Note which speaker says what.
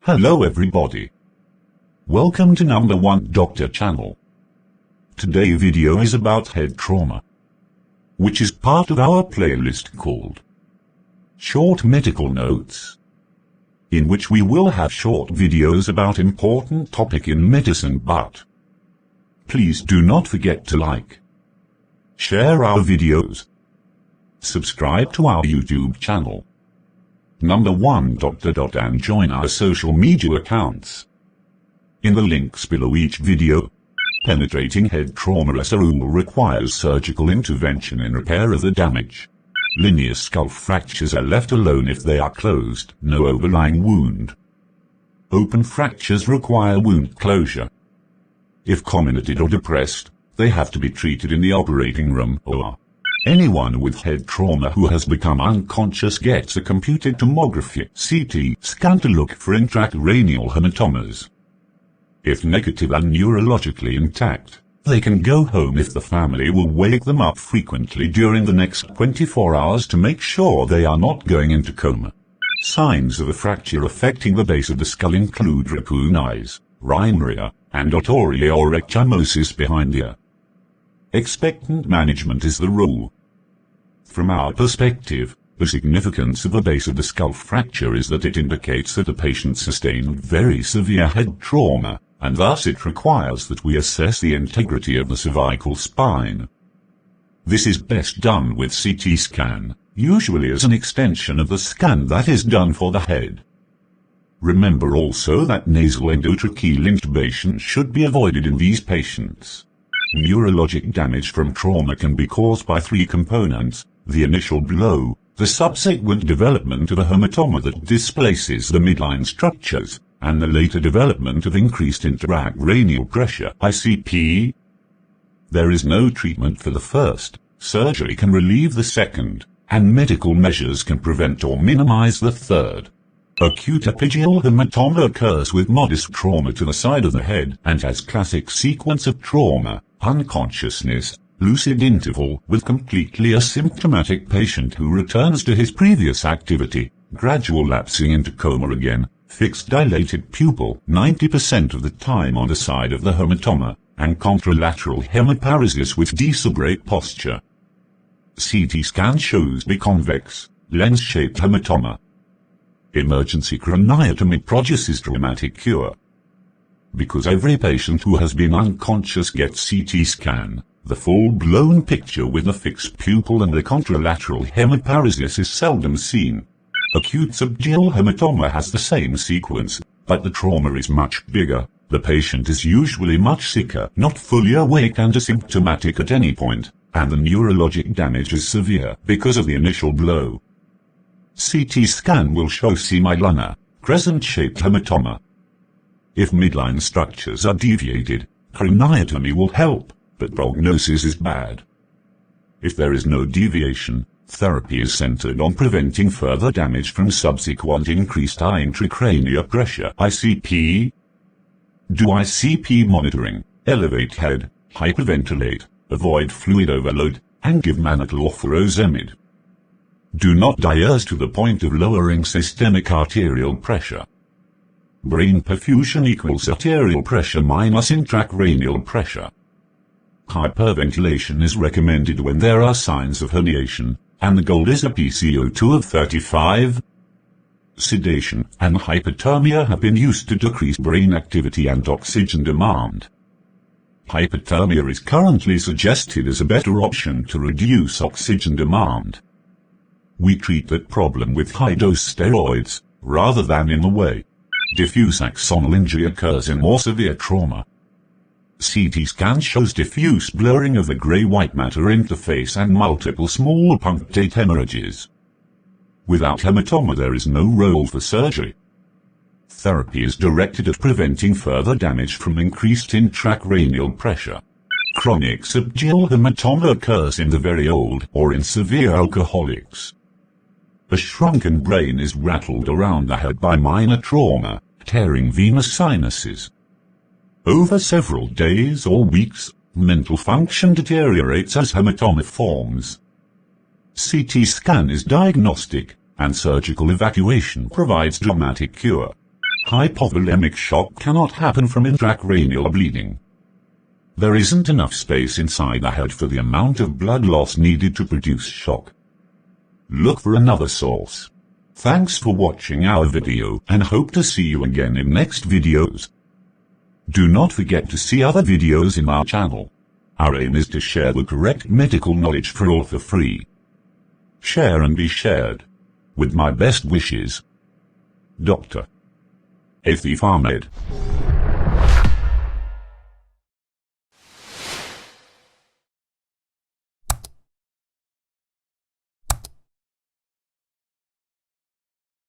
Speaker 1: Hello everybody. Welcome to number 1 Doctor channel. Today's video is about head trauma, which is part of our playlist called Short Medical Notes, in which we will have short videos about important topic in medicine, but please do not forget to like, share our videos, subscribe to our YouTube channel, number 1 Doctor. And join our social media accounts in the links below each video. Penetrating head trauma as a rule requires surgical intervention in repair of the damage. Linear skull fractures are left alone if they are closed, no overlying wound. Open fractures require wound closure. If comminuted or depressed, they have to be treated in the operating room, or anyone with head trauma who has become unconscious gets a computed tomography (CT) scan to look for intracranial hematomas. If negative and neurologically intact, they can go home if the family will wake them up frequently during the next 24 hours to make sure they are not going into coma. Signs of a fracture affecting the base of the skull include raccoon eyes, rhinorrhea, and otorrhea or ecchymosis behind the ear. Expectant management is the rule. From our perspective, the significance of the base of the skull fracture is that it indicates that the patient sustained very severe head trauma, and thus it requires that we assess the integrity of the cervical spine. This is best done with CT scan, usually as an extension of the scan that is done for the head. Remember also that nasal endotracheal intubation should be avoided in these patients. Neurologic damage from trauma can be caused by 3 components: the initial blow, the subsequent development of a hematoma that displaces the midline structures, and the later development of increased intracranial pressure (ICP). There is no treatment for the first, surgery can relieve the second, and medical measures can prevent or minimize the third. Acute epigastrial hematoma occurs with modest trauma to the side of the head and has classic sequence of trauma, unconsciousness, lucid interval with completely asymptomatic patient who returns to his previous activity, gradual lapsing into coma again, fixed dilated pupil 90% of the time on the side of the hematoma, and contralateral hemiparesis with decelerate posture. CT scan shows biconvex, lens-shaped hematoma. Emergency craniotomy produces dramatic cure. Because every patient who has been unconscious gets CT scan, the full-blown picture with the fixed pupil and the contralateral hemiparesis is seldom seen. Acute subdural hematoma has the same sequence, but the trauma is much bigger. The patient is usually much sicker, not fully awake and asymptomatic at any point, and the neurologic damage is severe because of the initial blow. CT scan will show semilunar, crescent-shaped hematoma. If midline structures are deviated, craniotomy will help, but prognosis is bad. If there is no deviation, therapy is centered on preventing further damage from subsequent increased intracranial pressure (ICP). Do ICP monitoring, elevate head, hyperventilate, avoid fluid overload, and give mannitol or furosemide. Do not diurse to the point of lowering systemic arterial pressure. Brain perfusion equals arterial pressure minus intracranial pressure. Hyperventilation is recommended when there are signs of herniation, and the goal is a PCO2 of 35. Sedation and hypothermia have been used to decrease brain activity and oxygen demand. Hypothermia is currently suggested as a better option to reduce oxygen demand. We treat that problem with high-dose steroids, rather than in the way. Diffuse axonal injury occurs in more severe trauma. CT scan shows diffuse blurring of the gray-white matter interface and multiple small punctate hemorrhages. Without hematoma there is no role for surgery. Therapy is directed at preventing further damage from increased intracranial pressure. Chronic subdural hematoma occurs in the very old or in severe alcoholics. A shrunken brain is rattled around the head by minor trauma, tearing venous sinuses. Over several days or weeks, mental function deteriorates as hematoma forms. CT scan is diagnostic, and surgical evacuation provides dramatic cure. Hypovolemic shock cannot happen from intracranial bleeding. There isn't enough space inside the head for the amount of blood loss needed to produce shock. Look for another source. Thanks for watching our video and hope to see you again in next videos. Do not forget to see other videos in our channel. Our aim is to share the correct medical knowledge for all for free. Share and be shared. With my best wishes. Dr. Ahmed.